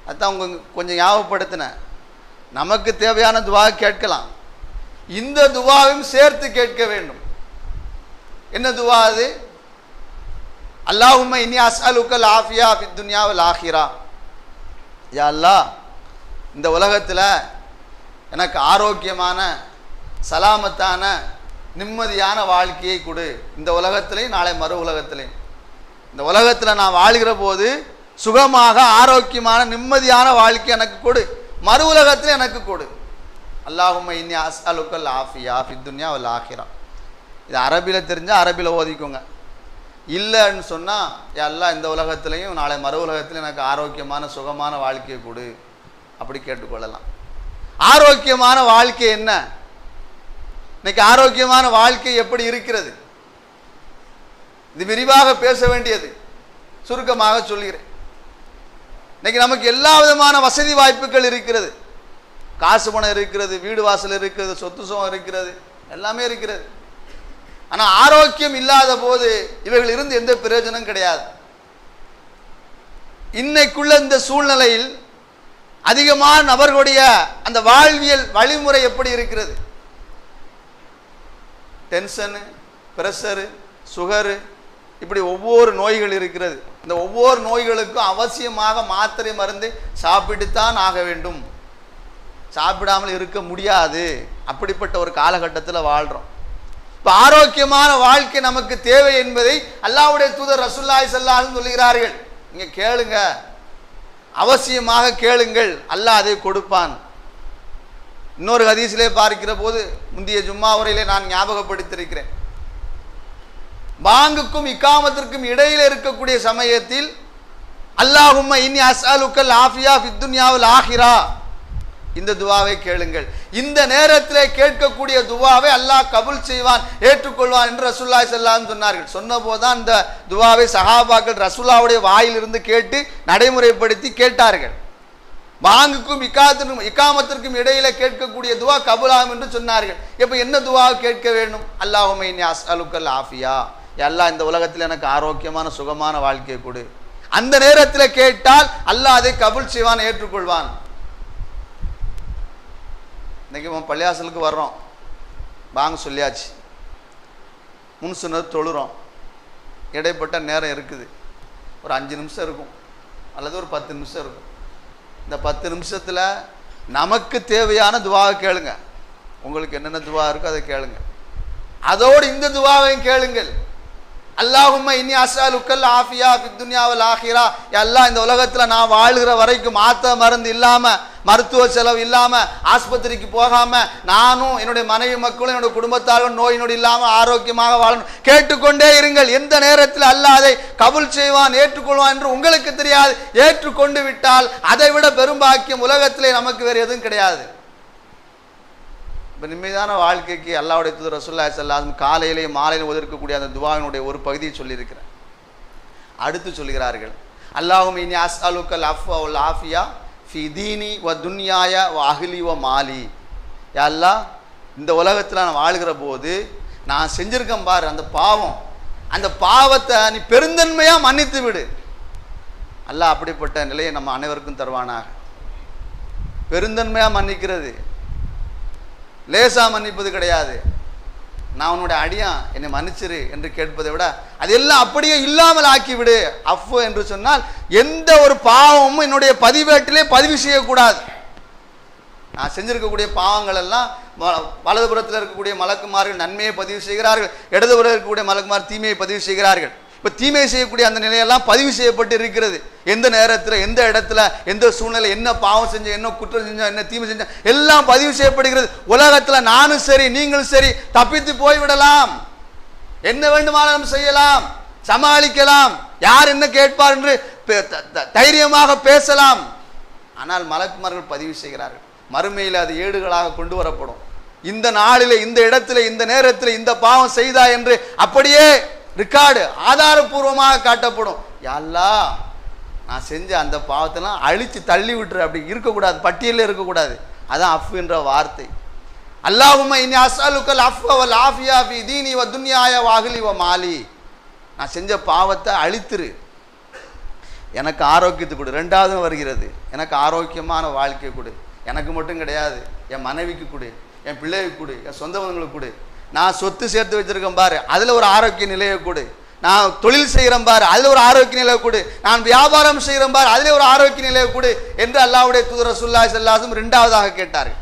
அதான் உங்க கொஞ்சம் ஞாபகப்படுத்தின. நமக்கு தேவையான துவா கேட்கலாம், இந்த துவாவையும் சேர்த்து கேட்க வேண்டும். என்ன துவா அது? அல்லாஹும்ம இன்னி அஸ்அலுக்கல் ஆஃபியா ஃபித் துன்யா வல் ஆஹிரா. யா அல்லாஹ், இந்த உலகத்தில் எனக்கு ஆரோக்கியமான சலாமத்தான நிம்மதியான வாழ்க்கையை கொடு. இந்த உலகத்திலையும் நாளை மறு உலகத்திலையும். இந்த உலகத்தில் நான் வாழ்கிற போது சுகமாக ஆரோக்கியமான நிம்மதியான வாழ்க்கை எனக்கு கொடு, மறு உலகத்தில் எனக்கு கொடு. அல்லாஹும்ம இன்னி அஸ்அலுக்கல் ஆஃபியா ஃபித் துன்யா வல் ஆஹிரா. இது அரபியில் தெரிஞ்சால் அரபியில் ஓதிக்கோங்க. இல்லைன்னு சொன்னால், யா அல்லாஹ் இந்த உலகத்திலையும் நாளை மறு உலகத்திலையும் எனக்கு ஆரோக்கியமான சுகமான வாழ்க்கையை கொடு, அப்படி கேட்டுக்கொள்ளலாம். ஆரோக்கியமான வாழ்க்கை என்ன? இன்னைக்கு ஆரோக்கியமான வாழ்க்கை எப்படி இருக்கிறது? இது விரிவாக பேச வேண்டியது, சுருக்கமாக சொல்கிறேன். இன்னைக்கு நமக்கு எல்லா விதமான வசதி வாய்ப்புகள் இருக்கிறது. காசு பணம் இருக்கிறது, வீடு வாசல் இருக்கிறது, சொத்து சுகம் இருக்கிறது, எல்லாமே இருக்கிறது. ஆனால் ஆரோக்கியம் இல்லாத போது இவைகள் இருந்து எந்த பிரயோஜனம் கிடையாது. இன்னைக்குள்ள இந்த சூழ்நிலையில் அதிகமான நபர்களுடைய அந்த வாழ்வியல் வழிமுறை எப்படி இருக்கிறது? டென்ஷனு, பிரஷரு, சுகரு, இப்படி ஒவ்வொரு நோய்கள் இருக்கிறது. இந்த ஒவ்வொரு நோய்களுக்கும் அவசியமாக மாத்திரை மருந்து சாப்பிட்டுத்தான் ஆக வேண்டும், சாப்பிடாமல் இருக்க முடியாது. அப்படிப்பட்ட ஒரு காலகட்டத்தில் வாழ்கிறோம். இப்போ ஆரோக்கியமான வாழ்க்கை நமக்கு தேவை என்பதை அல்லாஹ்வுடைய தூதர் ரசூலுல்லாஹி ஸல்லல்லாஹு அலைஹி வஸல்லம் சொல்கிறார்கள். நீங்க கேளுங்க, அவசியமாக கேளுங்கள், அல்லாஹ் அதை கொடுப்பான். இன்னொரு ஹதீஸிலே பார்க்கிற போது, முந்தைய ஜும்மா உரையிலே நான் ஞாபகப்படுத்தியிருக்கிறேன், பாங்குக்கும் இக்காமத்திற்கும் இடையில இருக்கக்கூடிய சமயத்தில் அல்லாஹும்ம இன்னி அஸ்அலுக்கல் ஆஃபியா ஃபித் துன்யா வல் ஆஹிரா, இந்த துவாவை கேளுங்கள். இந்த நேரத்தில் கேட்கக்கூடிய துவாவை அல்லாஹ் கபூல் செய்வான், ஏற்றுக்கொள்வான் என்று ரசூலுல்லாஹி ஸல்லல்லாஹு அலைஹி வஸல்லம் சொன்னார்கள். சொன்ன போதுதான் இந்த துவாவை சஹாபாக்கள் ரசூலுல்லாஹ்வுடைய வாயிலிருந்து கேட்டு நடைமுறைப்படுத்தி கேட்டார்கள். பாங்குக்கும் இக்காமத்திற்கும் இடையில கேட்கக்கூடிய துவா கபூலாகும் என்று சொன்னார்கள். இப்ப என்ன துவாவை கேட்க வேண்டும்? அல்லாஹும்ம இன்னி அஸ்அலுக்கல் ஆஃபியா, அல்லாஹ் இந்த உலகத்தில் எனக்கு ஆரோக்கியமான சுகமான வாழ்க்கையை கொடு. அந்த நேரத்தில் கேட்டால் அல்லாஹ் அதை கபூல் செய்வான், ஏற்றுக்கொள்வான். இன்னைக்கு பள்ளியாசலுக்கு வர்றோம், பாங்க சொல்லியாச்சு, முன் சொன்னது தொழுறோம், இடைப்பட்ட நேரம் இருக்குது, ஒரு 5 நிமிஷம் இருக்கும் அல்லது ஒரு 10 நிமிஷம் இருக்கும். இந்த 10 நிமிஷத்தில் நமக்கு தேவையான துவாவை கேளுங்க. உங்களுக்கு என்னென்ன துவா இருக்கோ அதை கேளுங்க. அதோடு இந்த துவாவையும் கேளுங்கள். அல்லாஹும்ம இன்னி அஸ்அலுக்கல் ஆஃபியா ஃபித் துன்யா வல் ஆஹிரா. அல்லாஹ் இந்த உலகத்தில் நான் வாழ்கிற வரைக்கும் மாத்திரை மருந்து இல்லாமல், மருத்துவ செலவு இல்லாமல், ஆஸ்பத்திரிக்கு போகாமல், நானும் என்னுடைய மனைவி மக்களும் என்னுடைய குடும்பத்தாரும் நோய் நொடி இல்லாமல் ஆரோக்கியமாக வாழணும். கேட்டுக்கொண்டே இருங்கள். எந்த நேரத்தில் அல்லாஹ் அதை கபூல் செய்வான், ஏற்றுக்கொள்வான் என்று உங்களுக்கு தெரியாது. ஏற்றுக்கொண்டு விட்டால் அதை விட பெரும்பாக்கியம் உலகத்திலே நமக்கு வேறு எதுவும் கிடையாது. இப்போ நிம்மதியான வாழ்க்கைக்கு அல்லாஹ்வுடைய தூதர் ரசூலுல்லாஹி ஸல்லல்லாஹு அலைஹி வஸல்லம் காலையிலேயே மாலையிலும் ஒதுக்கக்கூடிய அந்த துவாவினுடைய ஒரு பகுதியை சொல்லியிருக்கிறேன். அடுத்து சொல்கிறார்கள், அல்லாஹும்ம இன்னி அஸ்அலுக்கல் அஃப்வ வல் ஆஃபியா ஃபி தீனி வ துன்யாய வ அஹ்லி வ மாலி. யா அல்லாஹ், இந்த உலகத்தில் நான் வாழ்கிற போது நான் செஞ்சிருக்கேன் பாரு அந்த பாவம், அந்த பாவத்தை நீ பெருந்தன்மையாக மன்னித்து விடு. அல்லாஹ் அப்படிப்பட்ட நிலையை நம்ம அனைவருக்கும் தருவானாக. பெருந்தன்மையாக மன்னிக்கிறது, லேசா மன்னிப்பது கிடையாது. நான் உன்னுடைய அடியான், என்னை மன்னிச்சிரு என்று கேட்பதை விட அதெல்லாம் அப்படியே இல்லாமல் ஆக்கிவிடு. அஃபு என்று சொன்னால் எந்த ஒரு பாவமும் என்னுடைய பதிவேட்டிலே பதிவு செய்யக்கூடாது. நான் செஞ்சிருக்கக்கூடிய பாவங்கள் எல்லாம் வலதுபுறத்தில் இருக்கக்கூடிய மலக்குமார்கள் நன்மையை பதிவு செய்கிறார்கள், இடதுபுறம் இருக்கக்கூடிய மலக்குமார் தீமையை பதிவு செய்கிறார்கள். இப்போ தீமை செய்யக்கூடிய அந்த நிலையெல்லாம் பதிவு செய்யப்பட்டு இருக்கிறது. எந்த நேரத்தில், எந்த இடத்துல, எந்த சூழ்நிலை, என்ன பாவம் செஞ்சோம், என்ன குற்றம் செஞ்சோம், என்ன தீமை செஞ்சோம், எல்லாம் பதிவு செய்யப்படுகிறது. உலகத்தில் நானும் சரி நீங்களும் சரி தப்பித்து போய்விடலாம், என்ன வேண்டுமானாலும் செய்யலாம், சமாளிக்கலாம், யார் என்ன கேட்பார் என்று தைரியமாக பேசலாம். ஆனால் மலக்குமார்கள் பதிவு செய்கிறார்கள். மறுமையில் அது ஏடுகளாக கொண்டு வரப்படும். இந்த நாளிலே, இந்த இடத்துல, இந்த நேரத்தில் இந்த பாவம் செய்தா என்று அப்படியே ரெக்கார்டு ஆதாரபூர்வமாக காட்டப்படும். யா அல்லாஹ், நான் செஞ்ச அந்த பாவத்தெல்லாம் அழித்து தள்ளி விட்டுரு, அப்படி இருக்கக்கூடாது, பட்டியலில் இருக்கக்கூடாது. அதான் அஃப் என்ற வார்த்தை. அல்லாஹும்ம இன்னி அஸ்அலுக்கல் அஃப்வ வல் ஆஃபியா ஃபீ தீனி வ துன்யாய வ அஹ்லி வ மாலி. நான் செஞ்ச பாவத்தை அழித்துரு, எனக்கு ஆரோக்கியத்தை கொடு. ரெண்டாவது வருகிறது, எனக்கு ஆரோக்கியமான வாழ்க்கை கொடு. எனக்கு மட்டும் கிடையாது, என் மனைவிக்கு கொடு, என் பிள்ளைக்கு கொடு, என் சொந்த பந்தங்களுக்கு கொடு. நான் சொத்து சேர்த்து வச்சிருக்கேன் பாரு, அதில் ஒரு ஆரோக்கிய நிலையை கொடு. நான் தொழில் செய்கிறேன் பாரு, அதில் ஒரு ஆரோக்கிய நிலையை கொடு. நான் வியாபாரம் செய்கிறேன் பாரு, அதில் ஒரு ஆரோக்கிய நிலையை கொடு என்று அல்லாஹ்வுடைய தூதர் ரசூலுல்லாஹி ஸல்லல்லாஹு அலைஹி வஸல்லம் இரண்டாவதாக கேட்டார்கள்.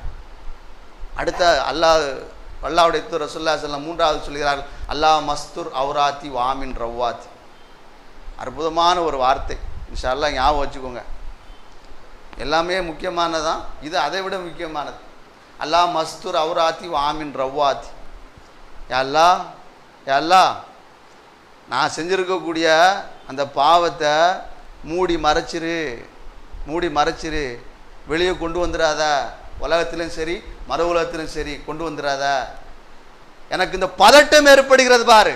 அடுத்த அல்லாஹ்வுடைய தூதர் ரசூலுல்லாஹி ஸல்லல்லாஹு அலைஹி வஸல்லம் மூன்றாவது சொல்கிறார்கள், அல்லாஹ் மஸ்துர் அவுராத்தி வாமின் ரவ்வாத்தி. அற்புதமான ஒரு வார்த்தை, இன்ஷா அல்லாஹ் ஞாபகம் வச்சுக்கோங்க. எல்லாமே முக்கியமானதான், இது அதை விட முக்கியமானது. அல்லாஹ் மஸ்துர் அவுராத்தி வாமின் ரவ்வாத்தி. யா அல்லாஹ், நான் செஞ்சுருக்கக்கூடிய அந்த பாவத்தை மூடி மறைச்சிரு, வெளியே கொண்டு வந்துடாத. உலகத்திலும் சரி மறு உலகத்திலும் சரி கொண்டு வந்துடாத. எனக்கு இந்த பதட்டம் ஏற்படுகிறது பாரு,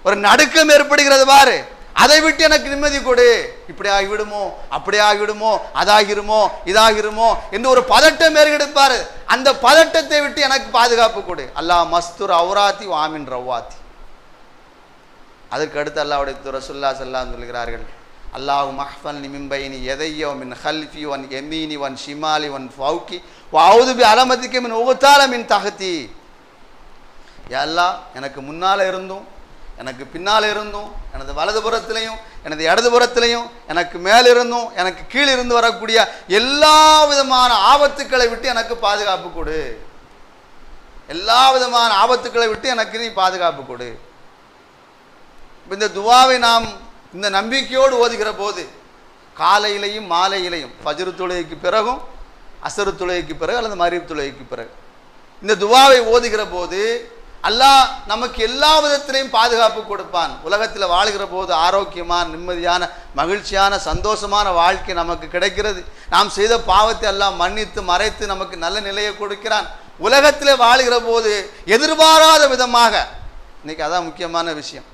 ஒரு நடுக்கம் ஏற்படுகிறது பாரு, அதை விட்டு எனக்கு நிம்மதி கொடு. இப்படி ஆகிவிடுமோ, அப்படி ஆகிவிடுமோ, அதாகிருமோ, இதாகிருமோ என்று ஒரு பதட்டம் ஏற்படுப்பாரு. அந்த பதட்டத்தை விட்டு எனக்கு பாதுகாப்பு கொடு. அல்லாஹ் மஸ்துர் அவுராத்தி வாமின் ரவ்வாத்தி. அதற்கு அடுத்து அல்லாஹ்வுடைய தூதர் ரசூலுல்லாஹி ஸல்லல்லாஹு அலைஹி வஸல்லம் சொல்கிறார்கள், அல்லாஹு மஹ்ஃபல்னி மின் பைனி யதைய வ மின் ஹல்ஃபி வ யமீனி வ ஷிமாலி வ ஃபௌகி வ அஊது பி அலமதிக மின் உக்தால மின் தஹதி. யா அல்லாஹ், எனக்கு முன்னால் இருந்தும் எனக்கு பின்னால் இருந்தும், எனது வலதுபுறத்திலையும் எனது இடதுபுறத்திலையும், எனக்கு மேலிருந்தும் எனக்கு கீழிருந்து வரக்கூடிய எல்லா விதமான ஆபத்துக்களை விட்டு எனக்கு பாதுகாப்பு கொடு. எல்லா விதமான ஆபத்துக்களை விட்டு எனக்கு நீ பாதுகாப்பு கொடு. இந்த துவாவை நாம் இந்த நம்பிக்கையோடு ஓதுகிற போது, காலையிலையும் மாலையிலையும், ஃபஜ்ர் தொழுகைக்கு பிறகும் அஸ்ர் தொழுகைக்கு பிறகு அல்லது மக்ரிப் தொழுகைக்கு பிறகு இந்த துவாவை ஓதுகிற போது அல்லாஹ் நமக்கு எல்லா விதத்திலையும் பாதுகாப்பு கொடுப்பான். உலகத்தில் வாழ்கிற போது ஆரோக்கியமான, நிம்மதியான, மகிழ்ச்சியான, சந்தோஷமான வாழ்க்கை நமக்கு கிடைக்கிறது. நாம் செய்த பாவத்தை எல்லாம் மன்னித்து மறைத்து நமக்கு நல்ல நிலையை கொடுக்கிறான். உலகத்தில் வாழ்கிற போது எதிர்பாராத விதமாக, இன்னைக்கு அதான் முக்கியமான விஷயம்.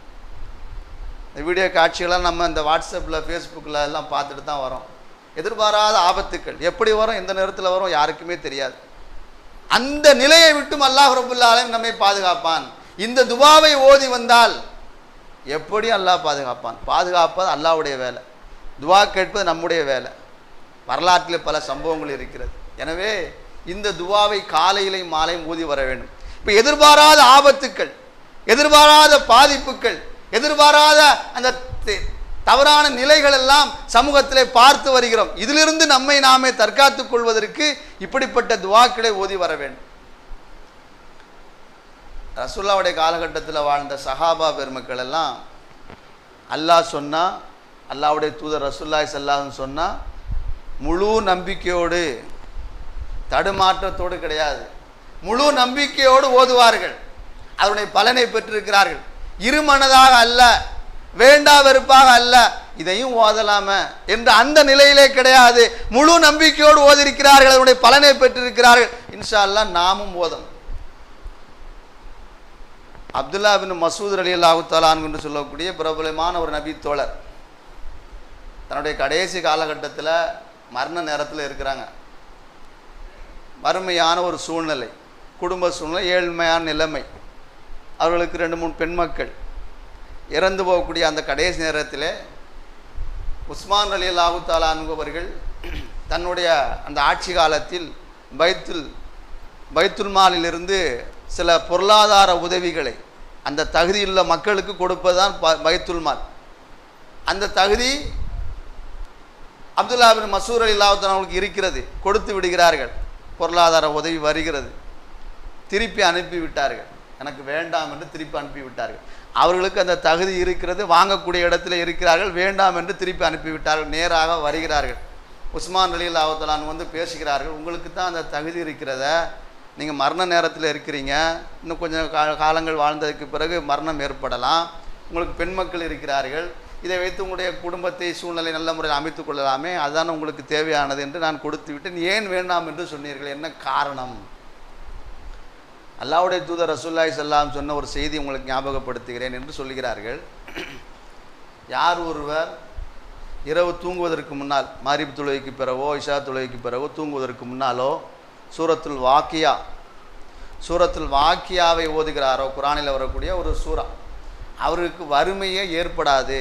இந்த வீடியோ காட்சிகளாக நம்ம இந்த வாட்ஸ்அப்பில் ஃபேஸ்புக்கில் எல்லாம் பார்த்துட்டு தான் வரோம். எதிர்பாராத ஆபத்துக்கள் எப்படி வரும், எந்த நேரத்தில் வரும் யாருக்குமே தெரியாது. அந்த நிலையை விட்டும் அல்லாஹ் ரப்பல் ஆலமீன் நம்மை பாதுகாப்பான். இந்த துவாவை ஓதி வந்தால் எப்படி அல்லாஹ் பாதுகாப்பான்? பாதுகாப்பது அல்லாஹ்வுடைய வேலை, துவா கேட்பது நம்முடைய வேலை. வரலாற்றில் பல சம்பவங்கள் இருக்கிறது. எனவே இந்த துவாவை காலையிலையும் மாலையும் ஓதி வர வேண்டும். இப்போ எதிர்பாராத ஆபத்துக்கள், எதிர்பாராத பாதிப்புகள், எதிர்பாராத அந்த தவறான நிலைகள் எல்லாம் சமூகத்திலே பார்த்து வருகிறோம். இதிலிருந்து நம்மை நாமே தற்காத்துக் கொள்வதற்கு இப்படிப்பட்ட துவாக்களை ஓதி வர வேண்டும். ரசூலுல்லாஹ்வுடைய காலகட்டத்தில் வாழ்ந்த சஹாபா பெருமக்கள் எல்லாம் அல்லாஹ் சொன்னா, அல்லாஹ்வுடைய தூதர் ரசூலுல்லாஹி ஸல்லல்லாஹு அலைஹி வஸல்லம் சொன்னா முழு நம்பிக்கையோடு, தடுமாற்றத்தோடு கிடையாது, முழு நம்பிக்கையோடு ஓதுவார்கள். அதனுடைய பலனை பெற்றிருக்கிறார்கள். இருமனதாக அல்ல, வேண்டா வெறுப்பாக அல்ல, இதையும் ஓதலாம என்ற அந்த நிலையிலே கிடையாது, முழு நம்பிக்கையோடு ஓதிருக்கிறார்கள், அதனுடைய பலனை பெற்றிருக்கிறார்கள். இன்ஷா அல்லாஹ் நாமும் ஓதணும். அப்துல்லா பின் மசூத் ரலியல்லாஹு தஆலா அன்ஹு என்று சொல்லக்கூடிய பிரபலமான ஒரு நபி தோழர் தன்னுடைய கடைசி காலகட்டத்தில் மரண நேரத்தில் இருக்கிறாங்க. வறுமையான ஒரு சூழ்நிலை, குடும்ப சூழ்நிலை, ஏழ்மையான நிலைமை. அவர்களுக்கு 2-3 பெண் மக்கள். இறந்து போகக்கூடிய அந்த கடைசி நேரத்தில் உஸ்மான் ரலியல்லாஹு தஆலா அன்ஹு அவர்கள் தன்னுடைய அந்த ஆட்சி காலத்தில் பைத்துல் மாலிலிருந்து சில பொருளாதார உதவிகளை அந்த தகுதியுள்ள மக்களுக்கு கொடுப்பதுதான் பைத்துல் மால். அந்த தகுதி அப்துல்லா பின் மசூத் ரலியல்லாஹு தஆலா அவர்களுக்கு இருக்கிறது. கொடுத்து விடுகிறார்கள், பொருளாதார உதவி வருகிறது, திருப்பி அனுப்பிவிட்டார்கள். எனக்கு வேண்டாம் என்று திருப்பி அனுப்பிவிட்டார்கள். அவர்களுக்கு அந்த தகுதி இருக்கிறது, வாங்கக்கூடிய இடத்துல இருக்கிறார்கள், வேண்டாம் என்று திருப்பி அனுப்பிவிட்டார்கள். நேராக வருகிறார்கள். உஸ்மான் ரலியல்லாஹு தஆலா வந்து பேசுகிறார்கள், உங்களுக்கு தான் அந்த தகுதி இருக்கிறத, நீங்கள் மரண நேரத்தில் இருக்கிறீங்க, இன்னும் கொஞ்சம் காலங்கள் வாழ்ந்ததுக்கு பிறகு மரணம் ஏற்படலாம், உங்களுக்கு பெண் மக்கள் இருக்கிறார்கள், இதை வைத்து உங்களுடைய குடும்பத்தை சூழ்நிலை நல்ல முறையில் அமைத்துக் கொள்ளலாமே, அதுதான் உங்களுக்கு தேவையானது என்று நான் கொடுத்து விட்டேன், ஏன் வேண்டாம் என்று சொன்னீர்கள், என்ன காரணம்? அல்லாஹ்வுடைய தூதர் ரசூலுல்லாஹி ஸல்லல்லாஹு அலைஹி வஸல்லம் சொன்ன ஒரு செய்தி உங்களுக்கு ஞாபகப்படுத்துகிறேன் என்று சொல்கிறார்கள். யார் ஒருவர் இரவு தூங்குவதற்கு முன்னால் மகரிப் தொழுகைக்கு பிறகோ இஷா தொழுகைக்கு பிறகோ தூங்குவதற்கு முன்னாலோ சூரத்துல் வாக்கியாவை ஓதுகிறாரோ, குரானில் வரக்கூடிய ஒரு சூரா, அவருக்கு வறுமையே ஏற்படாது,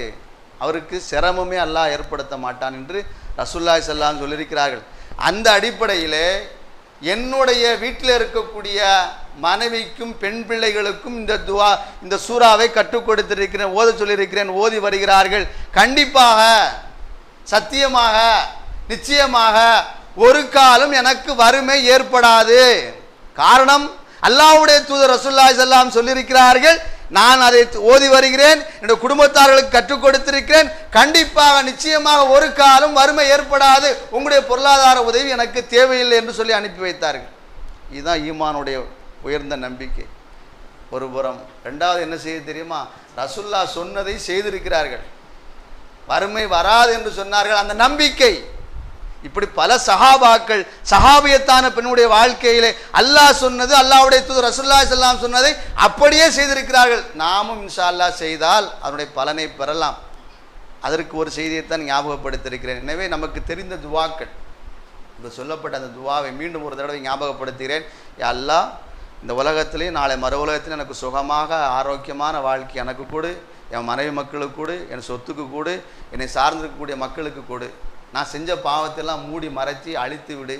அவருக்கு சிரமமே அல்லாஹ் ஏற்படுத்த மாட்டான் என்று ரசூலுல்லாஹி ஸல்லல்லாஹு அலைஹி வஸல்லம் சொல்லியிருக்கிறார்கள். அந்த அடிப்படையிலே என்னுடைய வீட்டில் இருக்கக்கூடிய மனைவிக்கும் பெண் பிள்ளைகளுக்கும் இந்த சூறாவை கற்றுக் கொடுத்திருக்கிறேன், ஓத சொல்லியிருக்கிறேன், ஓதி வருகிறார்கள். கண்டிப்பாக, சத்தியமாக, நிச்சயமாக ஒரு காலம் எனக்கு வறுமை ஏற்படாது. காரணம், அல்லாஹ்வுடைய தூதர் ரசூலுல்லாஹி ஸல்லல்லாஹு அலைஹி வஸல்லம் சொல்லியிருக்கிறார்கள், நான் அதை ஓதி வருகிறேன், என்னுடைய குடும்பத்தார்களுக்கு கற்றுக் கொடுத்திருக்கிறேன், கண்டிப்பாக நிச்சயமாக ஒரு காலம் வறுமை ஏற்படாது, உங்களுடைய பொருளாதார உதவி எனக்கு தேவையில்லை என்று சொல்லி அனுப்பி வைத்தார்கள். இதுதான் ஈமானுடைய உயர்ந்த நம்பிக்கை ஒரு புறம். ரெண்டாவது என்ன செய்ய தெரியுமா, ரசூலுல்லாஹ் சொன்னதை செய்திருக்கிறார்கள், வறுமை வராது என்று சொன்னார்கள், அந்த நம்பிக்கை. இப்படி பல சஹாபாக்கள், சஹாபியத்தான பெண்ணுடைய வாழ்க்கையிலே அல்லாஹ் சொன்னது, அல்லாஹ்வுடைய தூதர் ரசூலுல்லாஹி ஸல்லல்லாஹு அலைஹி வஸல்லம் சொன்னதை அப்படியே செய்திருக்கிறார்கள். நாமும் இன்ஷா அல்லாஹ் செய்தால் அதனுடைய பலனை பெறலாம். அதற்கு ஒரு செய்தியைத்தான் ஞாபகப்படுத்தியிருக்கிறேன். எனவே நமக்கு தெரிந்த துவாக்கள், இப்போ சொல்லப்பட்ட அந்த துவாவை மீண்டும் ஒரு தடவை ஞாபகப்படுத்துகிறேன். யா அல்லாஹ், இந்த உலகத்திலே நாளை மறு உலகத்தில் எனக்கு சுகமாக ஆரோக்கியமான வாழ்க்கை எனக்கு கொடு, என் மனைவி மக்களுக்கு கொடு, என் சொத்துக்கு கொடு, என்னை சார்ந்திருக்கக்கூடிய மக்களுக்கு கொடு. நான் செஞ்ச பாவத்தெல்லாம் மூடி மறைச்சி அழித்து விடு.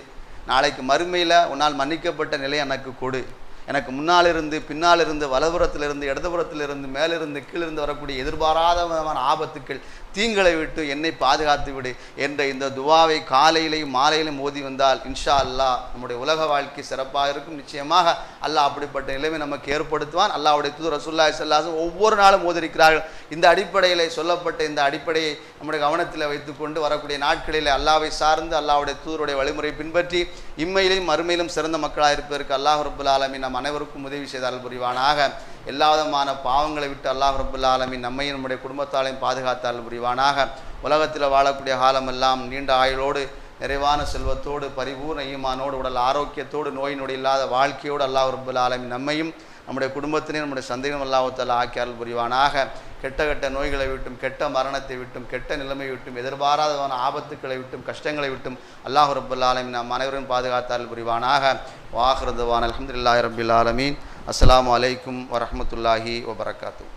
நாளைக்கு மறுமையில் உன்னால் மன்னிக்கப்பட்ட நிலை எனக்கு கொடு. எனக்கு முன்னாலிருந்து பின்னாலிருந்து வலதுபுறத்திலிருந்து இடதுபுறத்திலிருந்து மேலிருந்து கீழிருந்து வரக்கூடிய எதிர்பாராத விதமான ஆபத்துக்கள் தீங்களை விட்டு என்னை பாதுகாத்து விடு என்ற இந்த துவாவை காலையிலையும் மாலையிலும் ஓதி வந்தால் இன்ஷா அல்லாஹ் நம்முடைய உலக வாழ்க்கை சிறப்பாக இருக்கும். நிச்சயமாக அல்லாஹ் அப்படிப்பட்ட நிலைமை நமக்கு ஏற்படுத்துவான். அல்லாஹ்வுடைய தூதர் ரசூலுல்லாஹி ஸல்லல்லாஹு அலைஹி வஸல்லம் ஒவ்வொரு நாளும் ஓதிருக்கிறார்கள். இந்த அடிப்படையில் சொல்லப்பட்ட இந்த அடிப்படையை நம்முடைய கவனத்தில் வைத்துக்கொண்டு வரக்கூடிய நாட்களில் அல்லாஹ்வை சார்ந்து அல்லாஹ்வுடைய தூதருடைய வழிமுறை பின்பற்றி இம்மையிலும் மறுமையிலும் சிறந்த மக்களாக இருப்பதற்கு அல்லாஹ் ரப்புல் ஆலமீன் நம் அனைவருக்கும் உதவி செய்தால் புரிவானாக. எல்லா விதமான பாவங்களை விட்டு அல்லாஹ் ரப்புல் ஆலமீன் நம்மையும் நம்முடைய குடும்பத்தாலையும் பாதுகாத்தால் புரிவானாக. உலகத்தில் வாழக்கூடிய காலமெல்லாம் நீண்ட ஆயுளோடு, நிறைவான செல்வத்தோடு, பரிபூர்ண ஈமானோடு, உடல் ஆரோக்கியத்தோடு, நோய் நொடி இல்லாத வாழ்க்கையோடு அல்லாஹ் ரப்புல் ஆலமீன் நம்மையும் நம்முடைய குடும்பத்தினையும் நம்முடைய சந்தேகம் அல்லாஹ் தஆலா ஆக்கியால் புரிவானாக. கெட்ட நோய்களை விட்டும், கெட்ட மரணத்தை விட்டும், கெட்ட நிலைமை விட்டும், எதிர்பாராதவான ஆபத்துக்களை விட்டும், கஷ்டங்களை விட்டும் அல்லாஹ் ரப்புல் ஆலமீன் நம் அனைவரும் பாதுகாத்தால் புரிவானாக. வாஹிரு தவானா அல்ஹம்துலில்லாஹி ரப்பில் ஆலமீன். அஸ்ஸலாமு அலைக்கும் வரஹ்மத்துல்லாஹி வபரகாத்துஹு.